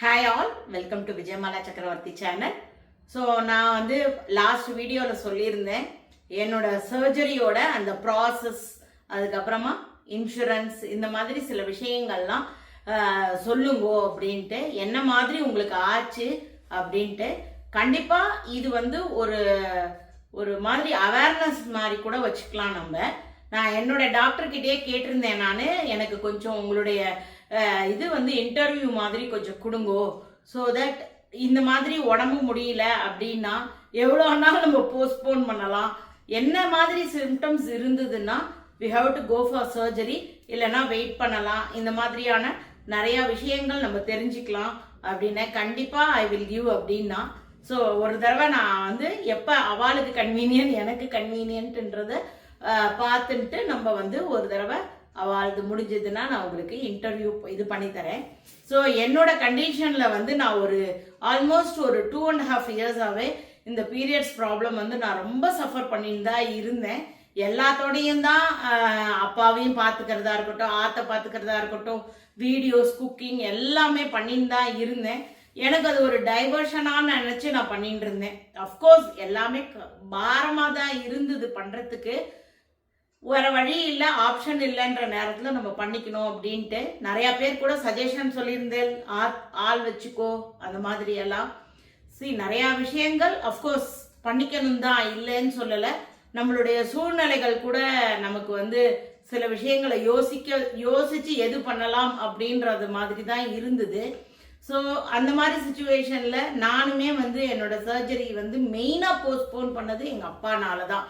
Hi all, welcome to Vijayamala சக்கரவர்த்தி channel. So நான் வந்து லாஸ்ட் வீடியோவில் சொல்லியிருந்தேன் என்னோட சர்ஜரியோட அந்த ப்ராசஸ், அதுக்கப்புறமா இன்சூரன்ஸ், இந்த மாதிரி சில விஷயங்கள்லாம் சொல்லுங்கோ அப்படின்ட்டு, என்ன மாதிரி உங்களுக்கு ஆச்சு அப்படின்ட்டு. கண்டிப்பாக இது வந்து ஒரு ஒரு மாதிரி அவேர்னஸ் மாதிரி கூட வச்சுக்கலாம். நான் என்னோட டாக்டர்கிட்டயே கேட்டிருந்தேன், நான் எனக்கு கொஞ்சம் உங்களுடைய இது வந்து இன்டர்வியூ மாதிரி கொஞ்சம் கொடுங்கோ, ஸோ தட் இந்த மாதிரி உடம்பு முடியல அப்படின்னா எவ்வளோ நாள் நம்ம போஸ்ட்போன் பண்ணலாம், என்ன மாதிரி சிம்டம்ஸ் இருந்ததுன்னா we have to go for surgery, இல்லைன்னா வெயிட் பண்ணலாம், இந்த மாதிரியான நிறைய விஷயங்கள் நம்ம தெரிஞ்சுக்கலாம் அப்படின்னு. கண்டிப்பாக ஐ வில் கிவ் அப்படின்னா. ஸோ ஒரு தடவை நான் வந்து எப்போ அவளுக்கு கன்வீனியன்ட் எனக்கு கன்வீனியன்ட்ன்றத பார்த்துட்டு நம்ம வந்து ஒரு தடவை அவளுக்கு முடிஞ்சதுன்னா நான் உங்களுக்கு இன்டர்வியூ இது பண்ணி தரேன். ஸோ என்னோட கண்டிஷனில் வந்து நான் ஒரு ஆல்மோஸ்ட் ஒரு 2.5 இயர்ஸாகவே இந்த பீரியட்ஸ் ப்ராப்ளம் வந்து நான் ரொம்ப சஃபர் பண்ணிட்டு தான் இருந்தேன். எல்லாத்தோடையும் தான் அப்பாவையும் பார்த்துக்கிறதா இருக்கட்டும், ஆத்தை பார்த்துக்கிறதா இருக்கட்டும், வீடியோஸ், குக்கிங் எல்லாமே பண்ணிட்டு தான் இருந்தேன். எனக்கு அது ஒரு டைவர்ஷனாக நினச்சி நான் பண்ணிட்டு இருந்தேன். அஃப்கோர்ஸ் எல்லாமே பாரமாக தான் இருந்தது பண்ணுறதுக்கு. வேற வழி இல்லை, ஆப்ஷன் இல்லைன்ற நேரத்தில் நம்ம பண்ணிக்கணும் அப்படின்ட்டு நிறையா பேர் கூட சஜஷன் சொல்லியிருந்தேன், ஆள் வச்சுக்கோ அந்த மாதிரி எல்லாம். நிறையா விஷயங்கள் அஃப்கோர்ஸ் பண்ணிக்கணும் தான், இல்லைன்னு சொல்லலை. நம்மளுடைய சூழ்நிலைகள் கூட நமக்கு வந்து சில விஷயங்களை யோசிச்சு எது பண்ணலாம் அப்படின்றது மாதிரி தான் இருந்தது. ஸோ அந்த மாதிரி சுச்சுவேஷனில் நானுமே வந்து என்னோட சர்ஜரி வந்து மெயினாக போஸ்ட்போன் பண்ணது எங்கள் அப்பானால தான்.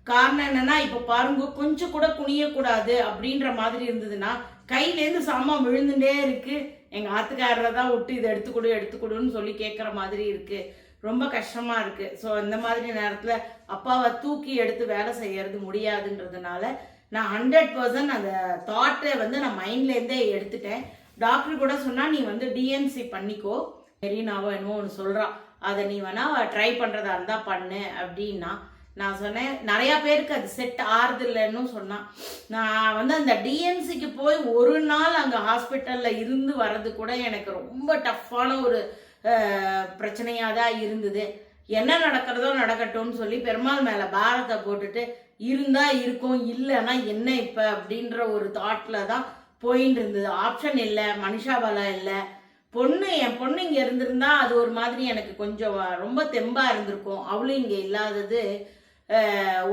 காரணம் என்னன்னா, இப்போ பாருங்க, கொஞ்சம் கூட குனியக்கூடாது அப்படின்ற மாதிரி இருந்ததுன்னா கையிலேருந்து சாமான் விழுந்துட்டே இருக்கு. எங்கள் ஆத்துக்காரரை தான் விட்டு இதை எடுத்துக்கொடுன்னு சொல்லி கேட்குற மாதிரி இருக்கு. ரொம்ப கஷ்டமா இருக்கு. ஸோ இந்த மாதிரி நேரத்தில் அப்பாவை தூக்கி எடுத்து வேலை செய்யறது முடியாதுன்றதுனால நான் 100% அந்த தாட்டை வந்து நான் மைண்ட்லேருந்தே எடுத்துட்டேன். டாக்டர் கூட சொன்னா, நீ வந்து டிஎன்சி பண்ணிக்கோ, மெரினாவோ என்னவோ ஒன்று சொல்கிறான், அதை நீ வேணா ட்ரை பண்ணுறதா இருந்தால் பண்ணு அப்படின்னா. நான் சொன்னேன், நிறையா பேருக்கு அது செட் ஆறுது இல்லைன்னு சொன்னான். நான் வந்து அந்த டிஎன்சிக்கு போய் ஒரு நாள் அங்கே ஹாஸ்பிட்டலில் இருந்து வர்றது கூட எனக்கு ரொம்ப டஃப்பான ஒரு பிரச்சனையாக தான் இருந்தது. என்ன நடக்கிறதோ நடக்கட்டும்னு சொல்லி பெருமாள் மேலே பாரத்தை போட்டுட்டு இருந்தா இருக்கும், இல்லைன்னா என்ன இப்போ அப்படின்ற ஒரு தாட்டில் தான் போயின்னு இருந்தது. ஆப்ஷன் இல்லை, மனுஷா பலம் இல்லை. என் பொண்ணு இங்கே இருந்திருந்தா அது ஒரு மாதிரி எனக்கு கொஞ்சம் ரொம்ப தெம்பாக இருந்திருக்கும். அவளும் இங்கே இல்லாதது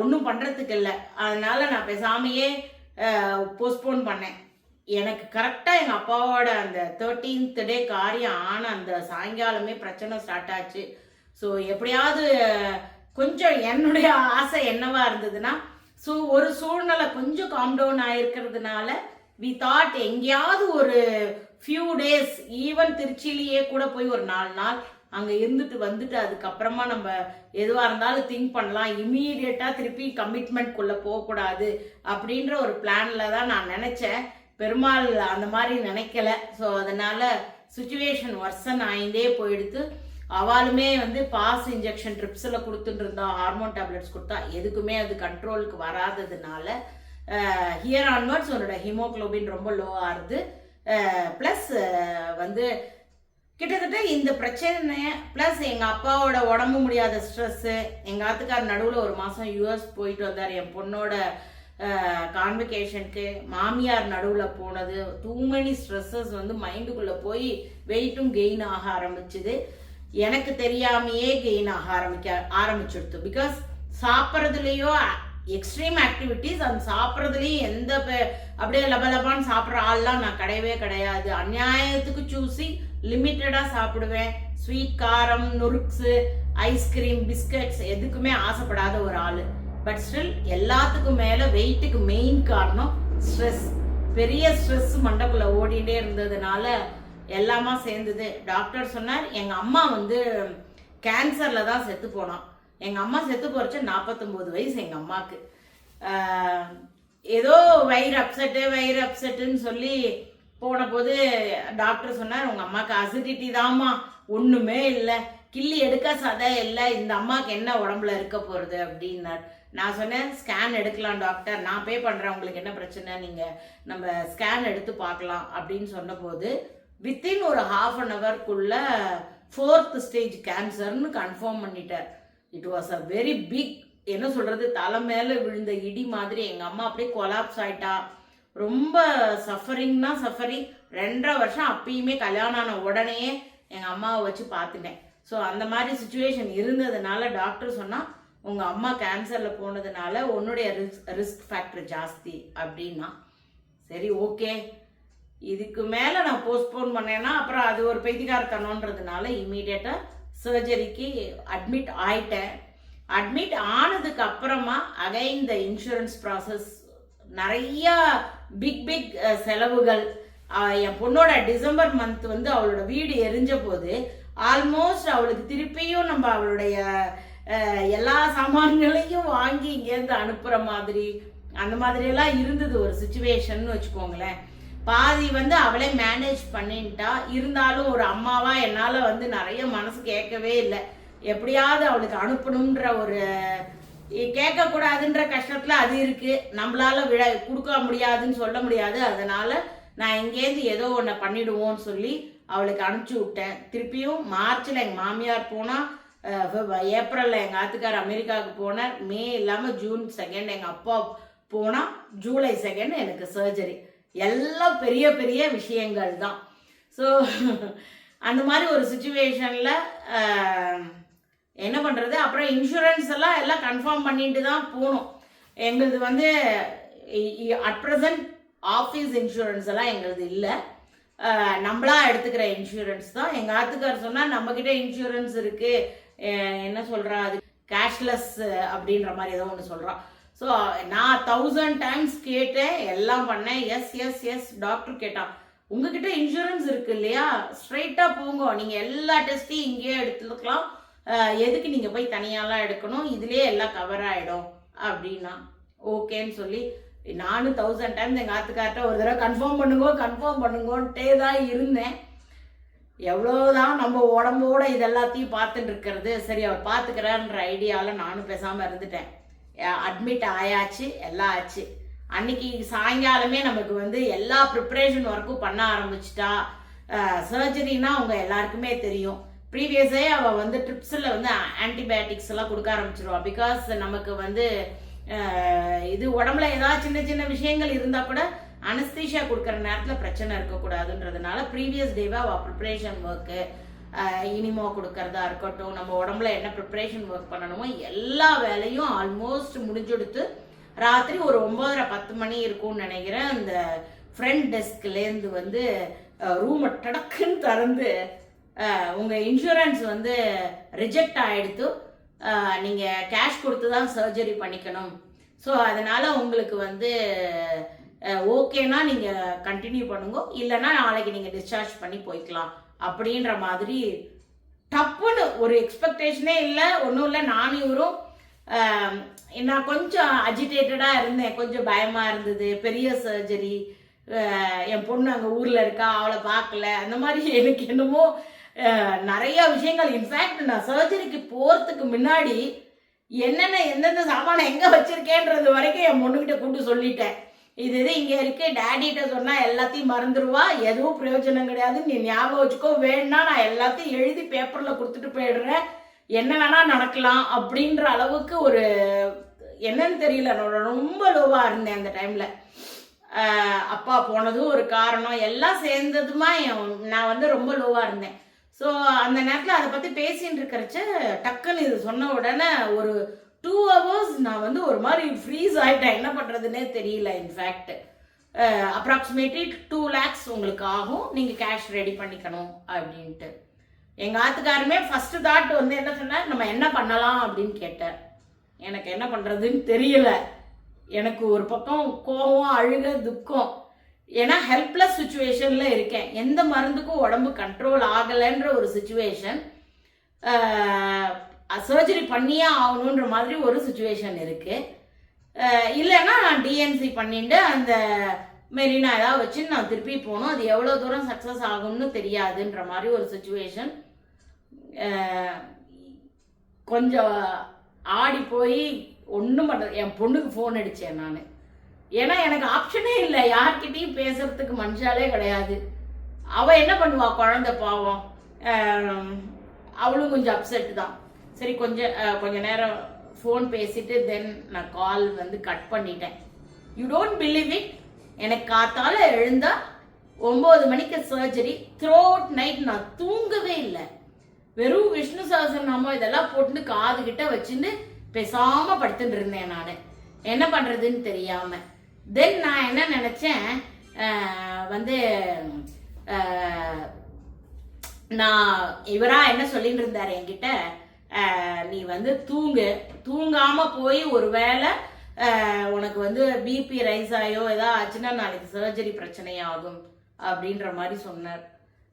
ஒன்றும் பண்ணுறதுக்கு இல்லை. அதனால நான் பேசாமையே போஸ்ட்போன் பண்ணேன். எனக்கு கரெக்டாக எங்கள் அப்பாவோட அந்த 13th டே காரியம் ஆன அந்த சாயங்காலமே பிரச்சனை ஸ்டார்ட் ஆச்சு. ஸோ எப்படியாவது கொஞ்சம் என்னுடைய ஆசை என்னவா இருந்ததுன்னா, ஸோ ஒரு சூழ்நிலை கொஞ்சம் காம் டவுன் ஆயிருக்கிறதுனால வி தாட் எங்கேயாவது ஒரு ஃபியூ டேஸ், ஈவன் திருச்சியிலேயே கூட போய் ஒரு 4 நாள் அங்கே இருந்துட்டு வந்துட்டு அதுக்கப்புறமா நம்ம எதுவாக இருந்தாலும் திங்க் பண்ணலாம், இம்மீடியட்டாக திருப்பி கமிட்மெண்ட்குள்ளே போகக்கூடாது அப்படின்ற ஒரு பிளானில் தான் நான் நினச்சேன். பெருமாள் அந்த மாதிரி நினைக்கல. ஸோ அதனால சுச்சுவேஷன் வர்சன் ஆகிண்டே போயிடுத்து. அவளுமே வந்து பாஸ் இன்ஜெக்ஷன் ட்ரிப்ஸில் கொடுத்துட்டு இருந்தா, ஹார்மோன் டேப்லெட்ஸ் கொடுத்தா, எதுக்குமே அது கண்ட்ரோலுக்கு வராததுனால ஹியர் ஆன்வர்ட்ஸ் உன்னோட ஹீமோக்ளோபின் ரொம்ப லோ ஆகுது. ப்ளஸ் வந்து கிட்டத்தட்ட இந்த பிரச்சனை ப்ளஸ் எங்கள் அப்பாவோட உடம்பு முடியாத ஸ்ட்ரெஸ்ஸு, எங்கள் ஆத்துக்கார் நடுவில் ஒரு மாதம் யூஎஸ் போயிட்டு வந்தார் என் பொண்ணோட கான்வெகேஷனுக்கு. மாமியார் நடுவில் போனது, டூ மெனி ஸ்ட்ரெஸ்ஸஸ் வந்து மைண்டுக்குள்ளே போய் வெயிட்டும் கெயின் ஆக ஆரம்பிச்சுது. எனக்கு தெரியாமையே கெயின் ஆக ஆரம்பிச்சுடுது. பிகாஸ் சாப்பிட்றதுலேயோ எக்ஸ்ட்ரீம் ஆக்டிவிட்டிஸ், அந்த சாப்பிட்றதுலேயும் எந்த அப்படியே லபலபான்னு சாப்பிட்ற ஆள்லாம் நான் கிடையாது. அநியாயத்துக்கு சூசி லிமிட்டடாக சாப்பிடுவேன். ஸ்வீட், காரம், நுருக்ஸு, ஐஸ்கிரீம், பிஸ்கட்ஸ் எதுக்குமே ஆசைப்படாத ஒரு ஆள். பட் ஸ்டில் எல்லாத்துக்கும் மேலே வெயிட்டுக்கு மெயின் காரணம் ஸ்ட்ரெஸ். பெரிய ஸ்ட்ரெஸ் மண்டக்குள்ளே ஓடிட்டே இருந்ததுனால எல்லாமா சேர்ந்தது. டாக்டர் சொன்னார், எங்கள் அம்மா வந்து கேன்சரில் தான் செத்து போனான். எங்கள் அம்மா செத்து போறச்சு 49 வயசு எங்கள் அம்மாவுக்கு. ஏதோ வயிறு அப்செட்டுன்னு சொல்லி போன போது டாக்டர் சொன்னார், உங்கள் அம்மாவுக்கு அசிடிட்டி தாம்மா, ஒன்றுமே இல்லை, கிள்ளி எடுக்க சதை இல்லை, இந்த அம்மாவுக்கு என்ன உடம்புல இருக்க போகிறது அப்படின்னார். நான் சொன்னேன், ஸ்கேன் எடுக்கலாம் டாக்டர், நான் பே பண்ணுறேன், உங்களுக்கு என்ன பிரச்சனை, நீங்கள் நம்ம ஸ்கேன் எடுத்து பார்க்கலாம் அப்படின்னு சொன்னபோது வித்தின் ஒரு ½4th ஸ்டேஜ் கேன்சர்னு கன்ஃபார்ம் பண்ணிட்டார். It was a very big, என்ன சொல்றது, தலை மேல விழுந்த இடி மாதிரி. எங்க அம்மா அப்படியே கொலாப்ஸ் ஆயிட்டா. ரொம்ப சஃபரிங்னா சஃபரிங். 2.5 வருஷம் அப்பயுமே கல்யாணம் ஆன உடனே எங்க அம்மாவை வச்சு பார்த்துட்டேன். ஸோ அந்த மாதிரி சுச்சுவேஷன் இருந்ததுனால டாக்டர் சொன்னா உங்க அம்மா கேன்சர்ல போனதுனால உன்னுடைய ரிஸ்க் ஃபேக்டர் ஜாஸ்தி அப்படின்னா, சரி ஓகே, இதுக்கு மேல நான் போஸ்ட்போன் பண்ணேன்னா அப்புறம் அது ஒரு பைத்தியக்காரத்தனம்ன்றதுனால இம்மீடியட்டா சர்ஜரிக்கு அட்மிட் ஆயிட்டேன். அட்மிட் ஆனதுக்கு அப்புறமா அகைன் இந்த இன்சூரன்ஸ் ப்ராசஸ், நிறைய பிக் செலவுகள். என் பொண்ணோட டிசம்பர் மந்த் வந்து அவளோட வீடு எரிஞ்ச போது ஆல்மோஸ்ட் அவளுக்கு திருப்பியும் நம்ம அவளுடைய எல்லா சாமான்களையும் வாங்கி இங்கேருந்து அனுப்புற மாதிரி, அந்த மாதிரி எல்லாம் இருந்தது ஒரு சுச்சுவேஷன் வச்சுக்கோங்களேன். பாதி வந்து அவளே மேனேஜ் பண்ணிட்டா. இருந்தாலும் ஒரு அம்மாவா என்னால வந்து நிறைய மனசு கேட்கவே இல்லை. எப்படியாவது அவளுக்கு அனுப்பணும்ன்ற ஒரு, கேட்க கூடாதுன்ற கஷ்டத்துல அது இருக்கு. நம்மளால கொடுக்க முடியாதுன்னு சொல்ல முடியாது. அதனால நான் இங்கேருந்து ஏதோ ஒன்றை பண்ணிடுவோம்னு சொல்லி அவளுக்கு அனுப்பிச்சு விட்டேன். திருப்பியும் மார்ச்ல எங்க மாமியார் போனா, ஏப்ரல்ல எங்க ஆத்துக்கார் அமெரிக்காவுக்கு போனார், மே இல்லாம ஜூன் 2 எங்க அப்பா போனா, ஜூலை 2 எனக்கு சர்ஜரி. எல்லாம் பெரிய பெரிய விஷயங்கள் தான். ஸோ அந்த மாதிரி ஒரு சுச்சுவேஷன்ல என்ன பண்றது, அப்புறம் இன்சூரன்ஸ் எல்லாம் கன்ஃபார்ம் பண்ணிட்டு தான் போகணும். எங்களது வந்து அட் ப்ரெசன்ட் ஆஃபீஸ் இன்சூரன்ஸ் எல்லாம் எங்களது இல்லை, நம்மளா எடுத்துக்கிற இன்சூரன்ஸ் தான். எங்க ஆத்துக்கார் சொன்னா நம்ம கிட்ட இன்சூரன்ஸ் இருக்கு, என்ன சொல்றா, அது கேஷ்லெஸ் அப்படின்ற மாதிரி ஏதோ ஒன்று சொல்றான். ஸோ நான் 1000 டைம்ஸ் கேட்டேன், எல்லாம் பண்ணேன். எஸ் டாக்டர் கேட்டான், உங்ககிட்ட இன்சூரன்ஸ் இருக்கு இல்லையா, ஸ்ட்ரைட்டா போங்க, நீங்க எல்லா டெஸ்ட்டையும் இங்கேயே எடுத்துக்கலாம், எதுக்கு நீங்க போய் தனியாலாம் எடுக்கணும், இதுலயே எல்லாம் கவர் ஆயிடும் அப்படின்னா. ஓகேன்னு சொல்லி நானும் 1000 டைம்ஸ் எங்க ஆத்துக்கார்ட்ட ஒரு தடவை கன்ஃபார்ம் பண்ணுங்கோன்ட்டே தான் இருந்தேன். எவ்வளோதான் நம்ம உடம்போட இதெல்லாத்தையும் பார்த்துட்டு இருக்கிறது, சரி அவர் பார்த்துக்கிறான்ற ஐடியாவில் நானும் பேசாமல் இருந்துட்டேன். அட்மிட் ஆயாச்சு, எல்லாம் ஆச்சு. அன்னைக்கு சாயங்காலமே நமக்கு வந்து எல்லா ப்ரிப்பரேஷன் ஒர்க்கும் பண்ண ஆரம்பிச்சிட்டா. சர்ஜரினா அவங்க எல்லாருக்குமே தெரியும். ப்ரீவியஸே அவள் வந்து ட்ரிப்ஸில் வந்து ஆன்டிபயோட்டிக்ஸ் எல்லாம் கொடுக்க ஆரம்பிச்சிருவா. பிகாஸ் நமக்கு வந்து இது உடம்புல ஏதாவது சின்ன சின்ன விஷயங்கள் இருந்தால் கூட அனஸ்தீஷியா கொடுக்குற நேரத்தில் பிரச்சனை இருக்கக்கூடாதுன்றதுனால ப்ரீவியஸ் டேவா அவள் ப்ரிப்பரேஷன் ஒர்க்கு, இனிமோ கொடுக்கறதா இருக்கட்டும், நம்ம உடம்புல என்ன ப்ரிப்பரேஷன் ஒர்க் பண்ணணுமோ எல்லா வேலையும் ஆல்மோஸ்ட் முடிஞ்செடுத்து ராத்திரி ஒரு 9:30-10 மணி இருக்கும்னு நினைக்கிறேன். அந்த ஃப்ரண்ட் டெஸ்க்லேருந்து வந்து ரூமை டடக்குன்னு திறந்து, உங்கள் இன்சூரன்ஸ் வந்து ரிஜெக்ட் ஆகிடுத்து, நீங்கள் கேஷ் கொடுத்து தான் சர்ஜரி பண்ணிக்கணும், ஸோ அதனால் உங்களுக்கு வந்து ஓகேனா நீங்கள் கண்டினியூ பண்ணுங்க, இல்லைன்னா நாளைக்கு நீங்கள் டிஸ்சார்ஜ் பண்ணி போய்க்கலாம் அப்படின்ற மாதிரி டப்புன்னு ஒரு எக்ஸ்பெக்டேஷனே இல்லை, ஒன்றும் இல்லை. நானும் இவரும் நான் கொஞ்சம் அஜிடேட்டடாக இருந்தேன், கொஞ்சம் பயமாக இருந்தது. பெரிய சர்ஜரி, என் பொண்ணு அங்கே ஊரில் இருக்கா, அவளை பார்க்கல, அந்த மாதிரி எனக்கு என்னமோ நிறைய விஷயங்கள். இன்ஃபேக்ட் நான் சர்ஜரிக்கு போகிறதுக்கு முன்னாடி எந்தெந்த சாமானை எங்கே வச்சிருக்கேன்றது வரைக்கும் என் பொண்ணுகிட்ட கூப்பிட்டு சொல்லிட்டேன். இது இங்கே இருக்கு, டேடிகிட்ட சொன்னால் எல்லாத்தையும் மறந்துடுவா, எதுவும் பிரயோஜனம் கிடையாது, நீ ஞாபகம் வச்சுக்கோ, வேணும்னா நான் எல்லாத்தையும் எழுதி பேப்பரில் கொடுத்துட்டு போயிடுறேன், என்ன வேணா நடக்கலாம் அப்படின்ற அளவுக்கு ஒரு என்னன்னு தெரியல, நான் ரொம்ப லோவாக இருந்தேன் அந்த டைமில். அப்பா போனதும் ஒரு காரணம், எல்லாம் சேர்ந்ததுமா நான் வந்து ரொம்ப லோவாக இருந்தேன். ஸோ அந்த நேரத்தில் அதை பற்றி பேசின்னு இருக்கிறச்ச டக்குன்னு இது சொன்ன உடனே ஒரு 2 hours நான் வந்து ஒரு மாதிரி ஃப்ரீஸ் ஆகிட்டேன், என்ன பண்ணுறதுன்னே தெரியல. இன்ஃபேக்ட் அப்ராக்சிமேட்லி 2 lakhs உங்களுக்கு ஆகும், நீங்கள் கேஷ் ரெடி பண்ணிக்கணும் அப்படின்ட்டு. எங்கள் ஆத்துக்காருமே ஃபர்ஸ்ட் தாட் வந்து என்ன சொன்னார், நம்ம என்ன பண்ணலாம் அப்படின்னு கேட்டார். எனக்கு என்ன பண்ணுறதுன்னு தெரியல. எனக்கு ஒரு பக்கம் கோபம், அழுக, துக்கம். ஏன்னா ஹெல்ப்லெஸ் சுச்சுவேஷனில் இருக்கேன், எந்த மருந்துக்கும் உடம்பு கண்ட்ரோல் ஆகலைன்ற ஒரு சுச்சுவேஷன், சர்ஜரி பண்ணியே ஆகணுன்ற மாதிரி ஒரு சுச்சுவேஷன் இருக்கு. இல்லைன்னா நான் டிஎன்சி பண்ணிட்டு அந்த மெரினா ஏதாவது வச்சு நான் திருப்பி போகணும், அது எவ்வளோ தூரம் சக்ஸஸ் ஆகும்னு தெரியாதுன்ற மாதிரி ஒரு சுச்சுவேஷன். கொஞ்சம் ஆடி போய் ஒன்றும் பண்ணுறது, என் பொண்ணுக்கு ஃபோன் அடித்தேன் நான். ஏன்னா எனக்கு ஆப்ஷனே இல்லை, யார்கிட்டையும் பேசுறதுக்கு மனுஷாலே கிடையாது. அவள் என்ன பண்ணுவா குழந்தை பாவம், அவளும் கொஞ்சம் அப்செட் தான். சரி கொஞ்ச நேரம் ஃபோன் பேசிட்டு தென் நான் கால் வந்து கட் பண்ணிட்டேன். யூ டோன்ட் பிலீவ் இட், எனக்கு காத்தால எழுந்தா 9 மணிக்கு சர்ஜரி. த்ரூ அவுட் நைட் நான் தூங்கவே இல்லை. வெறும் விஷ்ணு சஹஸ்ரநாமம் இதெல்லாம் போட்டுன்னு காது கிட்ட வச்சுட்டு பேசாம படுத்துட்டு இருந்தேன். நான் என்ன பண்றதுன்னு தெரியாம தென் நான் என்ன நினைச்சேன், வந்து நான் இவரா என்ன சொல்லிட்டு இருந்தாரு என்கிட்ட, நீ வந்து தூங்காம போய் ஒரு வேளை உனக்கு வந்து பிபி ரைஸ் ஆயோ ஏதாவது ஆச்சுன்னா நாளைக்கு சர்ஜரி பிரச்சனையாகும் அப்படின்ற மாதிரி சொன்னார்.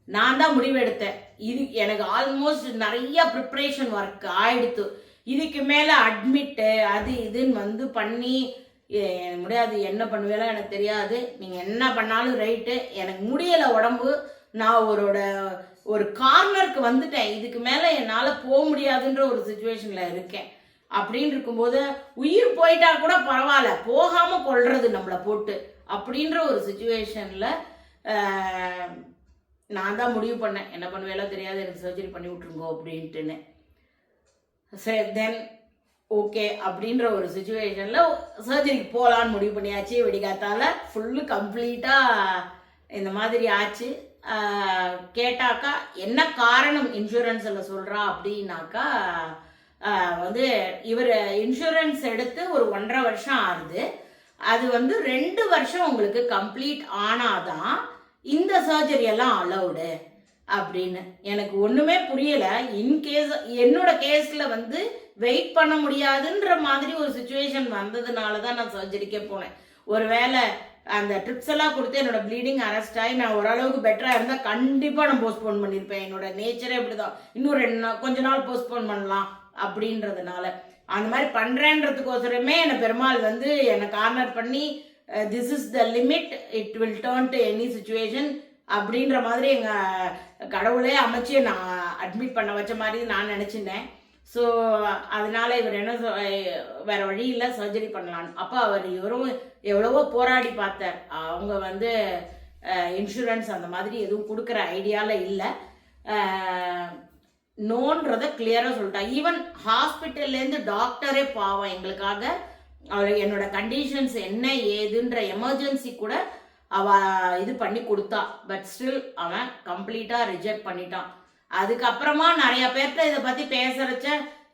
நான் தான் முடிவெடுத்தேன். இது எனக்கு ஆல்மோஸ்ட் நிறைய ப்ரிப்பரேஷன் ஒர்க் ஆயிடுத்து. இதுக்கு மேல அட்மிட்டு அது இதுன்னு வந்து பண்ணி முடியாது. என்ன பண்ணுவேல எனக்கு தெரியாது, நீங்க என்ன பண்ணாலும் ரைட்டு, எனக்கு முடியல உடம்பு. நான் ஒரு கார்னருக்கு வந்துட்டேன். இதுக்கு மேல என்னால போக முடியாதுன்ற ஒரு சுச்சுவேஷன்ல இருக்கேன். அப்படின்னு இருக்கும்போது உயிர் போயிட்டா கூட பரவாயில்ல, போகாம கொள்றது நம்மளை போட்டு அப்படின்ற ஒரு சுச்சுவேஷன்ல நான் தான் முடிவு பண்ணேன். என்ன பண்ணுவேல தெரியாது, எனக்கு சர்ஜரி பண்ணி விட்டுருங்கோ அப்படின்ட்டுன்னு. சரி தென் ஓகே அப்படின்ற ஒரு சுச்சுவேஷன்ல சர்ஜரிக்கு போகலான்னு முடிவு பண்ணியாச்சு. வெடிகாத்தால ஃபுல்லு கம்ப்ளீட்டா இந்த மாதிரி ஆச்சு. கேட்டாக்கா என்ன காரணம் இன்சூரன்ஸ்ல சொல்றா அப்படின்னாக்கா, வந்து இவர் இன்சூரன்ஸ் எடுத்து ஒரு 1.5 வருஷம் ஆகுது. அது வந்து 2 வருஷம் உங்களுக்கு கம்ப்ளீட் ஆனாதான் இந்த சர்ஜரி எல்லாம் அலௌடு அப்படின்னு. எனக்கு ஒண்ணுமே புரியல. இன்கேஸ் என்னோட கேஸ்ல வந்து வெயிட் பண்ண முடியாதுன்ற மாதிரி ஒரு சுச்சுவேஷன் வந்ததுனாலதான் நான் சர்ஜரிக்கே போனேன். ஒருவேளை அந்த ட்ரிப்ஸ் எல்லாம் கொடுத்து என்னோட ப்ளீடிங் அரெஸ்ட் ஆகி நான் ஓரளவுக்கு பெட்டரா இருந்தா கண்டிப்பா நான் போஸ்ட்போன் பண்ணிருப்பேன். என்னோட நேச்சரே அப்படிதான், இன்னும் கொஞ்ச நாள் போஸ்ட்போன் பண்ணலாம் அப்படின்றதுனால அந்த மாதிரி பண்றேன்றதுக்கோசரமே என்னை பெருமாள் வந்து என்னை கார்னர் பண்ணி this is the limit, it will turn to any situation அப்படின்ற மாதிரி எங்க கடவுளே அமைச்சு நான் அட்மிட் பண்ண வச்ச மாதிரி நான் நினைச்சிருந்தேன். ஸோ அதனால இவர் என்ன வேற வழி இல்லை, சர்ஜரி பண்ணலான்னு. அப்போ இவரும் எவ்வளவோ போராடி பார்த்தார். அவங்க வந்து இன்சூரன்ஸ் அந்த மாதிரி எதுவும் கொடுக்குற ஐடியால இல்லை, நோன்றத கிளியரா சொல்லிட்டா. ஈவன் ஹாஸ்பிட்டல்லேருந்து டாக்டரே பாவம் எங்களுக்காக அவர் என்னோட கண்டிஷன்ஸ் என்ன ஏதுன்ற எமர்ஜென்சி கூட அவ இது பண்ணி கொடுத்தா. பட் ஸ்டில் அவன் கம்ப்ளீட்டா ரிஜெக்ட் பண்ணிட்டான். அதுக்கப்புறமா நிறைய பேர்த்த இதை பத்தி பேசுறச்ச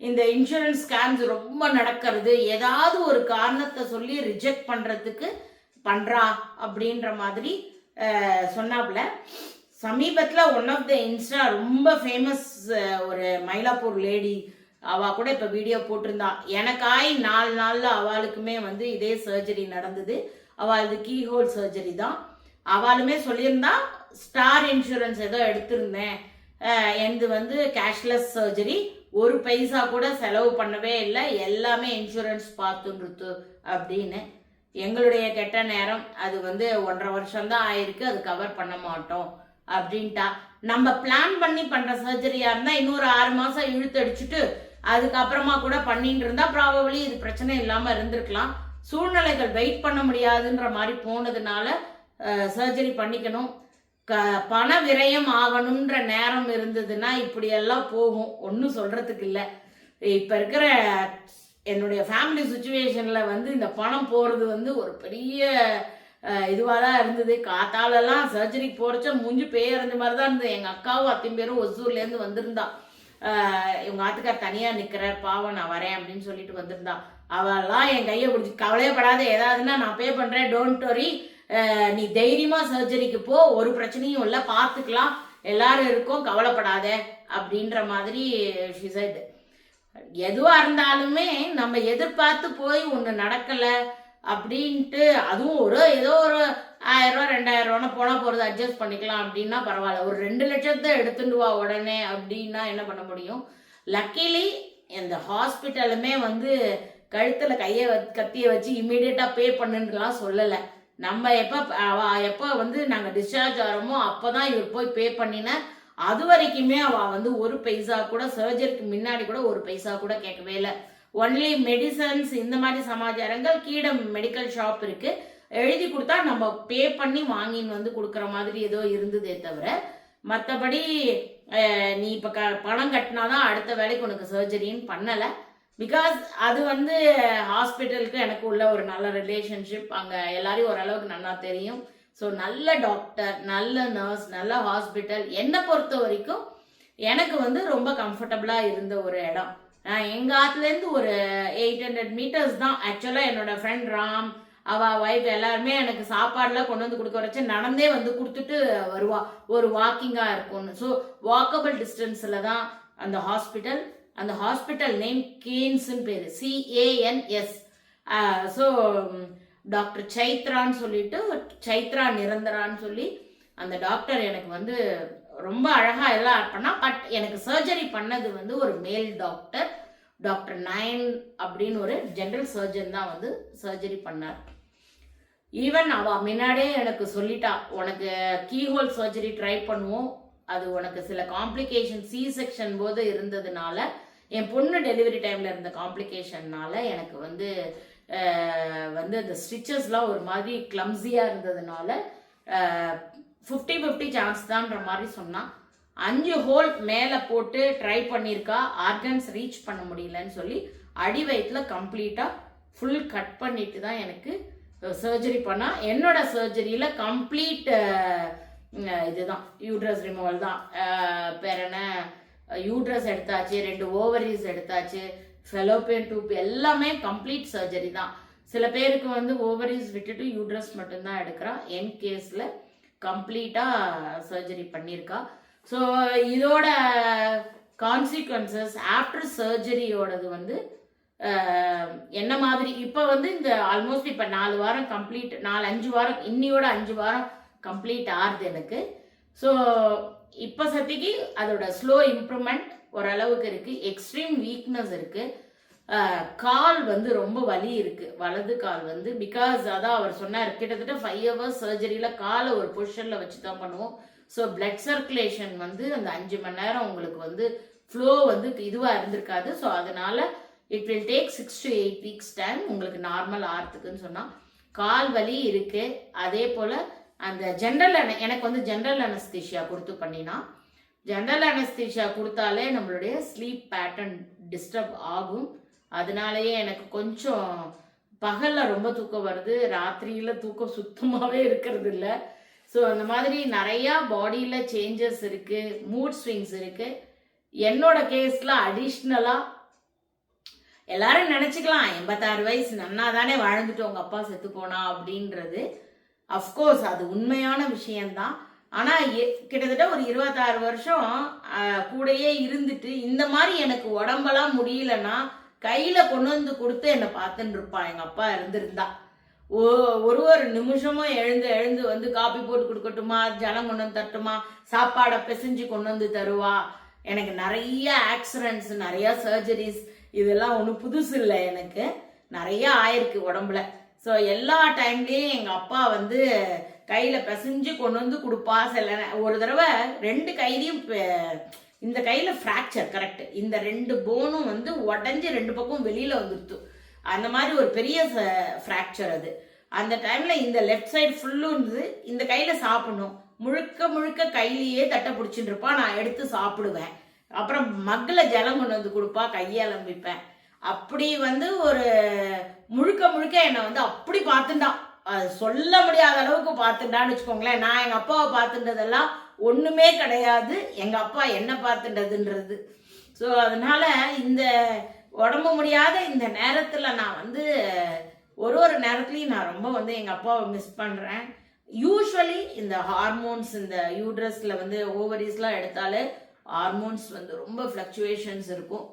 இந்த இன்சூரன்ஸ் ஸ்கேம்ஸ் ரொம்ப நடக்கிறது, ஏதாவது ஒரு காரணத்தை சொல்லி ரிஜெக்ட் பண்றதுக்கு பண்றா அப்படின்ற மாதிரி சொன்னாப்புல. சமீபத்துல ஒன் ஆஃப் த இன்ஸ்டா ரொம்ப ஃபேமஸ் ஒரு மயிலாப்பூர் லேடி, அவ கூட இப்ப வீடியோ போட்டிருந்தா. எனக்காய் 4 நாள்ல அவளுக்குமே வந்து இதே சர்ஜரி நடந்தது. அவளுக்கு கீ ஹோல் சர்ஜரி தான். அவளுமே சொல்லியிருந்தா ஸ்டார் இன்சூரன்ஸ் ஏதோ எடுத்திருந்தேன், எனது வந்து கேஷ்லெஸ் சர்ஜரி, ஒரு பைசா கூட செலவு பண்ணவே இல்லை, எல்லாமே இன்சூரன்ஸ் பார்த்துருத்து அப்படின்னு. எங்களுடைய கெட்ட நேரம், அது வந்து 1.5 வருஷம் தான் ஆயிருக்கு, அது கவர் பண்ண மாட்டோம் அப்படின்ட்டா. நம்ம பிளான் பண்ணி பண்ற சர்ஜரியா இருந்தா இன்னொரு 6 மாசம் இழுத்து அடிச்சுட்டு அதுக்கப்புறமா கூட பண்ணிட்டு இருந்தா ப்ராபபிளி இது பிரச்சனை இல்லாம இருந்திருக்கலாம். சூழ்நிலைகள் வெயிட் பண்ண முடியாதுன்ற மாதிரி போனதுனால சர்ஜரி பண்ணிக்கணும். பண விரயம் ஆகணும்ன்ற நேரம் இருந்ததுன்னா இப்படி எல்லாம் போகும், ஒன்றும் சொல்றதுக்கு இல்லை. இப்ப இருக்கிற என்னுடைய ஃபேமிலி சுச்சுவேஷன்ல வந்து இந்த பணம் போறது வந்து ஒரு பெரிய இதுவாக தான் இருந்தது. காத்தாலெல்லாம் சர்ஜரிக்கு போறச்ச மூஞ்சி பேயறிஞ்ச மாதிரி தான் இருந்தது. எங்க அக்காவும் அத்தையும் பேரும் ஒசூர்லேருந்து வந்திருந்தா. இவங்க ஆத்துக்கார் தனியா நிக்கிறார், பாவம் நான் வரேன் அப்படின்னு சொல்லிட்டு வந்திருந்தா. அவெல்லாம் என் கையை பிடிச்சி, கவலையப்படாத, ஏதாவதுன்னா நான் பே பண்றேன், டோன்ட் வரி, நீ தைரியமா சர்ஜரிக்கு போ, ஒரு பிரச்சனையும் இல்லை, பார்த்துக்கலாம், எல்லாரும் இருக்கோம், கவலைப்படாத அப்படின்ற மாதிரி she said. எதுவா இருந்தாலுமே நம்ம எதிர்பார்த்து போய் ஒன்று நடக்கல அப்படின்ட்டு, அதுவும் ஏதோ ஒரு 1000 ரூபா 2000 ரூபா போனா போறது, அட்ஜஸ்ட் பண்ணிக்கலாம் அப்படின்னா பரவாயில்ல. ஒரு 2 லட்சத்தை எடுத்துட்டு வா உடனே அப்படின்னா என்ன பண்ண முடியும்? லக்கிலி இந்த ஹாஸ்பிட்டலுமே வந்து கழுத்துல கத்திய வச்சு இம்மிடியட்டா பே பண்ணுலாம் சொல்லலை. நம்ம எப்ப வந்து நாங்க டிஸ்சார்ஜ் ஆகிறோமோ அப்பதான் இவர் போய் பே பண்ணின. அது வரைக்குமே அவ வந்து ஒரு பைசா கூட, சர்ஜரிக்கு முன்னாடி கூட ஒரு பைசா கூட கேட்கவே இல்லை. ஒன்லி மெடிசன்ஸ் இந்த மாதிரி சமாச்சாரங்கள். கீழே மெடிக்கல் ஷாப் இருக்கு, எழுதி கொடுத்தா நம்ம பே பண்ணி வாங்கின்னு வந்து கொடுக்குற மாதிரி ஏதோ இருந்ததே தவிர மற்றபடி நீ இப்போ பணம் கட்டினாதான் அடுத்த வேலைக்கு உனக்கு சர்ஜரின்னு பண்ணலை. பிகாஸ் அது வந்து ஹாஸ்பிட்டலுக்கு எனக்கு உள்ள ஒரு நல்ல ரிலேஷன்ஷிப், அங்கே எல்லாரையும் ஓரளவுக்கு நல்லா தெரியும். ஸோ நல்ல டாக்டர், நல்ல நர்ஸ், நல்ல ஹாஸ்பிட்டல் என்னை பொறுத்த வரைக்கும் எனக்கு வந்து ரொம்ப கம்ஃபர்டபுளாக இருந்த ஒரு இடம். எங்கள் ஆத்துலேருந்து ஒரு 800 மீட்டர்ஸ் தான். ஆக்சுவலாக என்னோட ஃப்ரெண்ட் ராம், அவள் ஒய்ஃப் எல்லாருமே எனக்கு சாப்பாடுலாம் கொண்டு வந்து கொடுக்க வச்சு நடந்தே வந்து கொடுத்துட்டு வருவா, ஒரு வாக்கிங்காக இருக்கும்னு. ஸோ வாக்கபிள் டிஸ்டன்ஸில் தான் அந்த ஹாஸ்பிட்டல். அந்த ஹாஸ்பிட்டல் நேம் கேன்ஸ்ன்னு பேர், CANS. ஸோ டாக்டர் சைத்ரான்னு சொல்லிட்டு, சைத்ரா நிரந்தரான்னு சொல்லி அந்த டாக்டர் எனக்கு வந்து ரொம்ப அழகாக எல்லாம் பண்ணா. பட் எனக்கு சர்ஜரி பண்ணது வந்து ஒரு மேல் டாக்டர், டாக்டர் நயன் அப்படின்னு ஒரு ஜென்ரல் சர்ஜன் தான் வந்து சர்ஜரி பண்ணார். ஈவன் அவள் முன்னாடியே எனக்கு சொல்லிட்டா, உனக்கு கீஹோல் சர்ஜரி ட்ரை பண்ணுவோம், அது உனக்கு சில காம்ப்ளிகேஷன் சி செக்ஷன் போது இருந்ததுனால, என் பொண்ணு டெலிவரி டைமில் இருந்த காம்ப்ளிகேஷன்னால எனக்கு வந்து அந்த ஸ்டிச்சஸ்லாம் ஒரு மாதிரி கிளம்ஸியாக இருந்ததுனால 50-50 சான்ஸ் தான்ற மாதிரி சொன்னான். 5 ஹோல் மேலே போட்டு ட்ரை பண்ணியிருக்கா, ஆர்கன்ஸ் ரீச் பண்ண முடியலன்னு சொல்லி அடி வயிற்றில் கம்ப்ளீட்டாக ஃபுல் கட் பண்ணிட்டு தான் எனக்கு சர்ஜரி பண்ணா. என்னோட சர்ஜரியில் கம்ப்ளீட் இதுதான் யூட்ரஸ் ரிமூவல் தான். பேர் என்ன, யூட்ரஸ் எடுத்தாச்சு, 2 ஓவரிஸ் எடுத்தாச்சு, ஃபெலோப்பியன் டியூப் எல்லாமே கம்ப்ளீட் சர்ஜரி தான். சில பேருக்கு வந்து ஓவரிஸ் விட்டுட்டு யூட்ரஸ் மட்டும்தான் எடுக்கிறா. என் கேஸில் கம்ப்ளீட்டாக சர்ஜரி பண்ணியிருக்கா. ஸோ இதோட கான்சிக்வன்சஸ் ஆஃப்டர் சர்ஜரியோடது வந்து என்ன மாதிரி, இப்போ வந்து இந்த ஆல்மோஸ்ட் இப்போ 4 வாரம் கம்ப்ளீட், 4-5 வாரம், இன்னியோட 5 வாரம் கம்ப்ளீட் ஆகுது எனக்கு. ஸோ இப்போ சத்திக்கு அதோட ஸ்லோ இம்ப்ரூவ்மெண்ட் ஓரளவுக்கு இருக்குது. எக்ஸ்ட்ரீம் வீக்னஸ் இருக்குது. கால் வந்து ரொம்ப வலி இருக்குது, வலது கால் வந்து. பிகாஸ் அதான் அவர் சொன்னார், கிட்டத்தட்ட 5 ஹவர்ஸ் சர்ஜரியில் காலை ஒரு பொசிஷனில் வச்சு தான் பண்ணுவோம். ஸோ பிளட் சர்க்குலேஷன் வந்து அந்த 5 மணி நேரம் உங்களுக்கு வந்து ஃப்ளோ வந்து இதுவாக இருந்திருக்காது. ஸோ அதனால it will take 6 to 8 weeks time உங்களுக்கு நார்மல் ஆகிறதுக்குன்னு சொன்னால். கால் வலி இருக்குது. அதே போல் அந்த எனக்கு வந்து ஜென்ரல் அனஸ்தீஷியா கொடுத்து பண்ணினா, ஜென்ரல் அனஸ்தீஷியா கொடுத்தாலே நம்மளுடைய ஸ்லீப் பேட்டர்ன் டிஸ்டர்ப் ஆகும். அதனாலேயே எனக்கு கொஞ்சம் பகலில் ரொம்ப தூக்கம் வருது, ராத்திரியில் தூக்கம் சுத்தமாகவே இருக்கிறது இல்லை. ஸோ அந்த மாதிரி நிறையா பாடியில் சேஞ்சஸ் இருக்குது, மூட் ஸ்விங்ஸ் இருக்குது. என்னோட கேஸில் அடிஷ்னலாக எல்லாரும் நினச்சிக்கலாம் 86 வயசு நன்னா தானே வாழ்ந்துட்டு உங்கள் அப்பா செத்து போனா அப்படின்றது. அஃப்கோர்ஸ் அது உண்மையான விஷயம்தான். ஆனால் கிட்டத்தட்ட ஒரு 26 வருஷம் கூடயே இருந்துட்டு இந்த மாதிரி எனக்கு உடம்பெல்லாம் முடியலன்னா கையில் கொண்டு வந்து கொடுத்து என்னை பார்த்துட்டு இருப்பான் எங்கள் அப்பா இருந்திருந்தா. ஒரு நிமிஷமும் எழுந்து வந்து காப்பி போட்டு கொடுக்கட்டுமா, ஜலம் கொண்டு வந்து தட்டுமா, சாப்பாடை பிசைஞ்சு கொண்டு வந்து தருவா. எனக்கு நிறைய ஆக்சிடென்ட்ஸ், நிறையா சர்ஜரிஸ், இதெல்லாம் ஒன்றும் புதுசு இல்லை, எனக்கு நிறைய ஆயிருக்கு உடம்புல. ஸோ எல்லா டைம்லேயும் எங்கள் அப்பா வந்து கையில் பிசைஞ்சு கொண்டு வந்து கொடுப்பா. ஒரு தடவை 2 கையிலையும் இந்த கையில் ஃப்ராக்சர், கரெக்ட், இந்த 2 போனும் வந்து உடஞ்சி 2 பக்கம் வெளியில் வந்துடுத்து. அந்த மாதிரி ஒரு பெரிய ஃப்ராக்சர் அது. அந்த டைமில் இந்த லெஃப்ட் சைடு ஃபுல்லும் இருந்தது. இந்த கையில் சாப்பிடணும், முழுக்க கையிலேயே தட்டை பிடிச்சிட்டு இருப்பா. நான் எடுத்து சாப்பிடுவேன். அப்புறம் மக்கில் ஜலம் கொண்டு வந்து கொடுப்பா, கையை அலம்பிப்பேன். அப்படி வந்து ஒரு முழுக்க என்னை வந்து அப்படி பார்த்துட்டான். சொல்ல முடியாத அளவுக்கு பார்த்துட்டான்னு வச்சுக்கோங்களேன். நான் எங்கள் அப்பாவை பார்த்துட்டதெல்லாம் ஒன்றுமே கிடையாது, எங்கள் அப்பா என்ன பார்த்துட்டதுன்றது. ஸோ அதனால இந்த உடம்பு முடியாத இந்த நேரத்தில் நான் வந்து ஒரு நேரத்துலையும் நான் ரொம்ப வந்து எங்கள் அப்பாவை மிஸ் பண்ணுறேன். யூஸ்வலி இந்த ஹார்மோன்ஸ், இந்த யூட்ரஸில் வந்து ஓவரிஸ்லாம் எடுத்தாலே ஹார்மோன்ஸ் வந்து ரொம்ப ஃப்ளக்சுவேஷன்ஸ் இருக்கும்.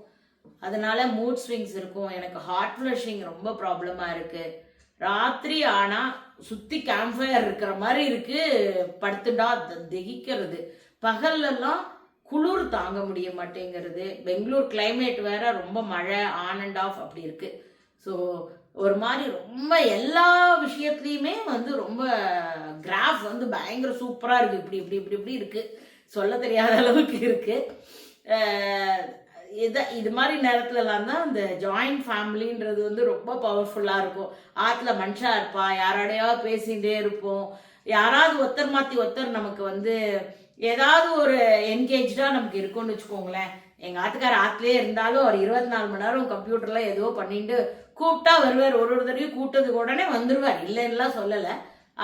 அதனால மூட் ஸ்விங்ஸ் இருக்கும். எனக்கு ஹார்ட் ஃப்ளஷிங் ரொம்ப ப்ராப்ளமாக இருக்குது. ராத்திரி ஆனால் சுற்றி கேம்ப்ஃபயர் இருக்கிற மாதிரி இருக்குது, படுத்துட்டா திகிக்கிறது. பகல்லலாம் குளிர் தாங்க முடிய மாட்டேங்கிறது. பெங்களூர் கிளைமேட் வேற ரொம்ப மழை, ஆன் அண்ட் ஆஃப் அப்படி இருக்கு. ஸோ ஒரு மாதிரி ரொம்ப எல்லா விஷயத்துலையுமே வந்து ரொம்ப கிராஃப் வந்து பயங்கர சூப்பராக இருக்குது. இப்படி இருக்கு, சொல்ல தெரியாத அளவுக்கு இருக்கு. இது மாதிரி நேரத்துலலாம் தான் இந்த ஜாயிண்ட் ஃபேமிலின்றது வந்து ரொம்ப பவர்ஃபுல்லாக இருக்கும். ஆற்றுல மனுஷா இருப்பா, யாரோடையாவது பேசிகிட்டே இருப்போம், யாராவது ஒருத்தர் மாற்றி ஒருத்தர் நமக்கு வந்து ஏதாவது ஒரு என்கேஜாக நமக்கு இருக்கும்னு வச்சுக்கோங்களேன். எங்கள் ஆத்துக்கார ஆற்றுலேயே இருந்தாலும் அவர் 24 மணி நேரம் கம்ப்யூட்டரில் ஏதோ பண்ணிட்டு கூப்பிட்டா வருவார். ஒரு தடவையும் கூப்பிட்டதுக்கு உடனே வந்துடுவார், இல்லைன்னுலாம் சொல்லலை.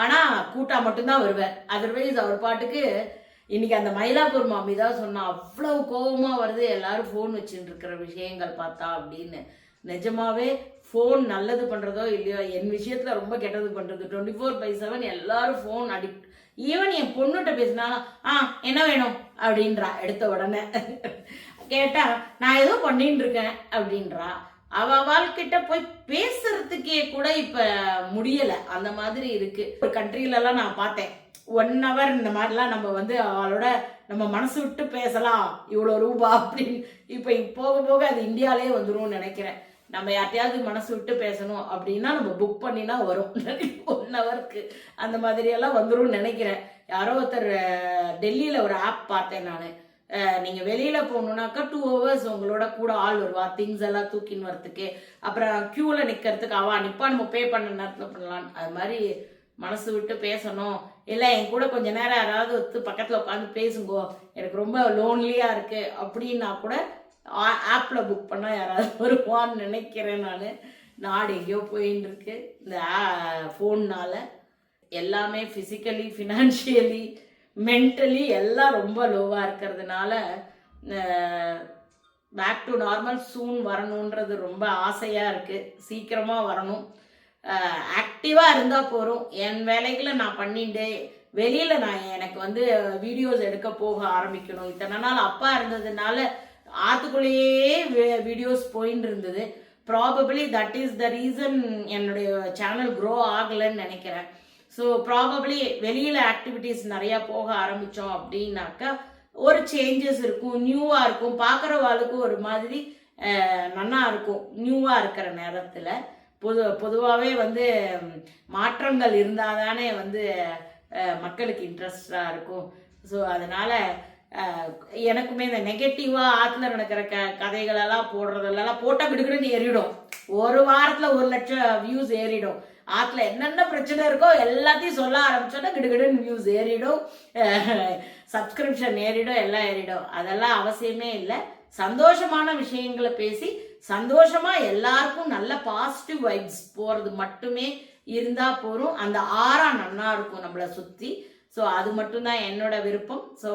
ஆனால் கூட்டா மட்டும்தான் வருவார். அதர்வைஸ் அவர் பாட்டுக்கு இன்னைக்கு அந்த மயிலாப்பூர் மாமி தான் சொன்னா, அவ்வளவு கோபமா வருது எல்லாரும் ஃபோன் வச்சுட்டு இருக்கிற விஷயங்கள் பார்த்தா அப்படின்னு. நிஜமாவே ஃபோன் நல்லது பண்றதோ இல்லையோ, என் விஷயத்துல ரொம்ப கெட்டது பண்றது. 24/7 எல்லாரும் ஃபோன் அடிக்ட். ஈவன் என் பொண்ணுகிட்ட பேசினா என்ன வேணும் அப்படின்றா எடுத்த உடனே. கேட்டா நான் ஏதோ பண்ணிட்டு இருக்கேன் அப்படின்றா. அவள்கிட்ட போய் பேசுறதுக்கே கூட இப்ப முடியல, அந்த மாதிரி இருக்கு. ஒரு கண்ட்ரில எல்லாம் நான் பார்த்தேன் 1 hour இந்த மாதிரிலாம் நம்ம வந்து அவளோட நம்ம மனசு விட்டு பேசலாம் இவ்வளோ ரூபா அப்படின்னு. இப்போ போக போக அது இந்தியாலே வந்துடும் நினைக்கிறேன். நம்ம யார்ட்டையாவது மனசு விட்டு பேசணும் அப்படின்னா நம்ம புக் பண்ணினா வரும் 1 hourக்கு அந்த மாதிரியெல்லாம் வந்துடும் நினைக்கிறேன். யாரோ ஒருத்தர் டெல்லியில் ஒரு ஆப் பார்த்தேன் நான். நீங்கள் வெளியில் போகணுன்னாக்கா 2 hours உங்களோட கூட ஆள் வருவா, திங்ஸ் எல்லாம் தூக்கின்னு வரத்துக்கு. அப்புறம் க்யூவில் நிற்கிறதுக்கு நிற்பா, நம்ம பே பண்ண நேரத்தில் பண்ணலாம். அது மாதிரி மனசு விட்டு பேசணும். இல்லை என் கூட கொஞ்ச நேரம் யாராவது ஒத்து பக்கத்தில் உட்காந்து பேசுங்கோ, எனக்கு ரொம்ப லோன்லியாக இருக்குது அப்படின்னா கூட ஆப்பில் புக் பண்ணால் யாராவது வருவான்னு நினைக்கிறேன் நான். நாடு எங்கேயோ போயின்னு இருக்கு இந்த ஃபோன்னால். எல்லாமே ஃபிசிக்கலி, ஃபினான்ஷியலி, மென்டலி எல்லாம் ரொம்ப லோவாக இருக்கிறதுனால பேக் டு நார்மல் சூன் வரணுன்றது ரொம்ப ஆசையாக இருக்குது. சீக்கிரமாக வரணும். ஆக்டிவாக இருந்தால் போகிறோம். என் வேலைகளை நான் பண்ணிட்டு வெளியில் எனக்கு வந்து வீடியோஸ் எடுக்க போக ஆரம்பிக்கணும். இத்தனை நாள் அப்பா இருந்ததுனால ஆற்றுக்குள்ளேயே வீடியோஸ் போயின்னு இருந்தது. Probably that is the reason என்னுடைய சேனல் க்ரோ ஆகலைன்னு நினைக்கிறேன். ஸோ ப்ராபபிளி வெளியில் ஆக்டிவிட்டீஸ் நிறையா போக ஆரம்பித்தோம் அப்படின்னாக்கா ஒரு சேஞ்சஸ் இருக்கும், நியூவாக இருக்கும், பார்க்குறவாளுக்கு ஒரு மாதிரி நல்லா இருக்கும். நியூவாக இருக்கிற நேரத்தில் பொதுவாகவே வந்து மாற்றங்கள் இருந்தால் தானே வந்து மக்களுக்கு இன்ட்ரெஸ்டாக இருக்கும். ஸோ அதனால் எனக்குமே இந்த நெகட்டிவாக ஆற்றுல நடக்கிற கதைகளெல்லாம் போடுறதெல்லாம் போட்டால் கிடுக்கிடுன்னு ஏறிடும். ஒரு வாரத்தில் 1 லட்சம் வியூஸ் ஏறிடும். ஆற்றுல என்னென்ன பிரச்சனை இருக்கோ எல்லாத்தையும் சொல்ல ஆரம்பிச்சோன்னா கிடுக்கிடுன்னு வியூஸ் ஏறிடும், சப்ஸ்கிரிப்ஷன் ஏறிடும், எல்லாம் ஏறிடும். அதெல்லாம் அவசியமே இல்லை. சந்தோஷமான விஷயங்களை பேசி சந்தோஷமா எல்லாருக்கும் நல்ல பாசிட்டிவ் வைப்ஸ் போறது மட்டுமே இருந்தா போறோம். அந்த ஆறா நன்னா இருக்கும் நம்மளை சுத்தி. ஸோ அது மட்டும்தான் என்னோட விருப்பம். ஸோ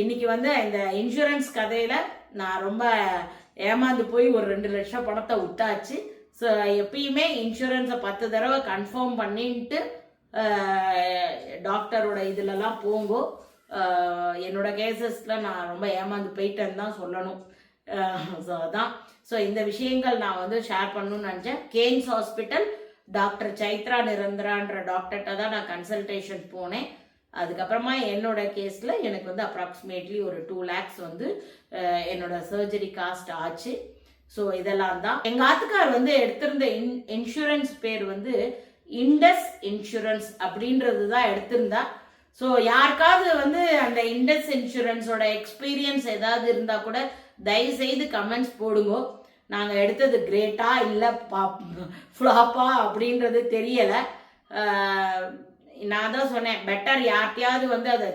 இன்னைக்கு வந்து இந்த இன்சூரன்ஸ் கதையில நான் ரொம்ப ஏமாந்து போய் ஒரு 2 லட்சம் பணத்தை விட்டாச்சு. ஸோ எப்பயுமே இன்சூரன்ஸை 10 தடவை கன்ஃபார்ம் பண்ணிட்டு டாக்டரோட இதுலலாம் போங்கோ. என்னோட கேசஸ்ல நான் ரொம்ப ஏமாந்து போயிட்டேன்னு தான் சொல்லணும். ஸோ அதான். ஸோ இந்த விஷயங்கள் நான் வந்து ஷேர் பண்ணணும்னு நினச்சேன். கேன்ஸ் ஹாஸ்பிட்டல் டாக்டர் சைத்ரா நிரந்தரான்ற டாக்டர்கிட்ட தான் நான் கன்சல்டேஷன் போனேன். அதுக்கப்புறமா என்னோட கேஸில் எனக்கு வந்து அப்ராக்சிமேட்லி ஒரு 2 lakhs வந்து என்னோட சர்ஜரி காஸ்ட் ஆச்சு. ஸோ இதெல்லாம் தான். எங்கள் ஆத்துக்கார் வந்து எடுத்திருந்த இன்சூரன்ஸ் பேர் வந்து இண்டஸ் இன்சூரன்ஸ் அப்படின்றது தான் எடுத்திருந்தா. ஸோ யாருக்காவது வந்து அந்த இண்டஸ் இன்சூரன்ஸோட எக்ஸ்பீரியன்ஸ் ஏதாவது இருந்தால் கூட தயவுசெய்து கமெண்ட்ஸ் போடுங்க. நாங்கள் எடுத்தது கிரேட்டா இல்லை ஃப்ளாப்பா அப்படின்றது தெரியலை. நான் தான் சொன்னேன், பெட்டர் யார்கிட்டையாவது வந்து அதை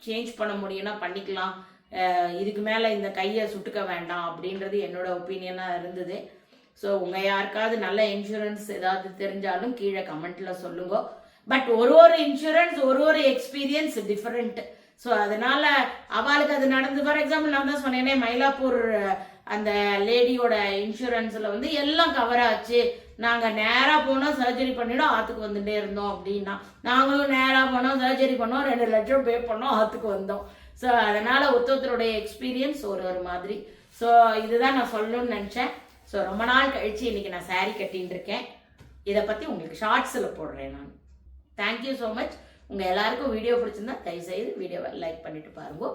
சேஞ்ச் பண்ண முடியும்னா பண்ணிக்கலாம், இதுக்கு மேலே இந்த கையை சுட்டுக்க வேண்டாம் அப்படின்றது என்னோட ஒப்பீனியனாக இருந்தது. ஸோ உங்கள் யாருக்காவது நல்ல இன்சூரன்ஸ் ஏதாவது தெரிஞ்சாலும் கீழே கமெண்ட்டில் சொல்லுங்க. பட் ஒரு இன்சூரன்ஸ் ஒரு எக்ஸ்பீரியன்ஸ் டிஃப்ரெண்ட். ஸோ அதனால அவளுக்கு அது நடந்து. ஃபார் எக்ஸாம்பிள் நான் தான் சொன்னேனே, மயிலாப்பூர் அந்த லேடியோட இன்சூரன்ஸில் வந்து எல்லாம் கவர் ஆச்சு. நாங்கள் நேராக போனோம், சர்ஜரி பண்ணிவிடும், ஆற்றுக்கு வந்துட்டே இருந்தோம் அப்படின்னா. நாங்களும் நேராக போனோம், சர்ஜரி பண்ணோம், 2 லட்சம் பே பண்ணோம், ஆற்றுக்கு வந்தோம். ஸோ அதனால் ஒருத்தருடைய எக்ஸ்பீரியன்ஸ் ஒரு மாதிரி. ஸோ இதுதான் நான் சொல்லணும்னு நினச்சேன். ஸோ ரொம்ப நாள் கழிச்சு இன்றைக்கி நான் சாரீ கட்டின்னு இருக்கேன். இதை பற்றி உங்களுக்கு ஷார்ட்ஸில் போடுறேன் நான். Thank you so much. உங்கள் எல்லாருக்கும் வீடியோ பிடிச்சிருந்தா தயவுசெய்து வீடியோவை லைக் பண்ணிட்டு பாருங்க.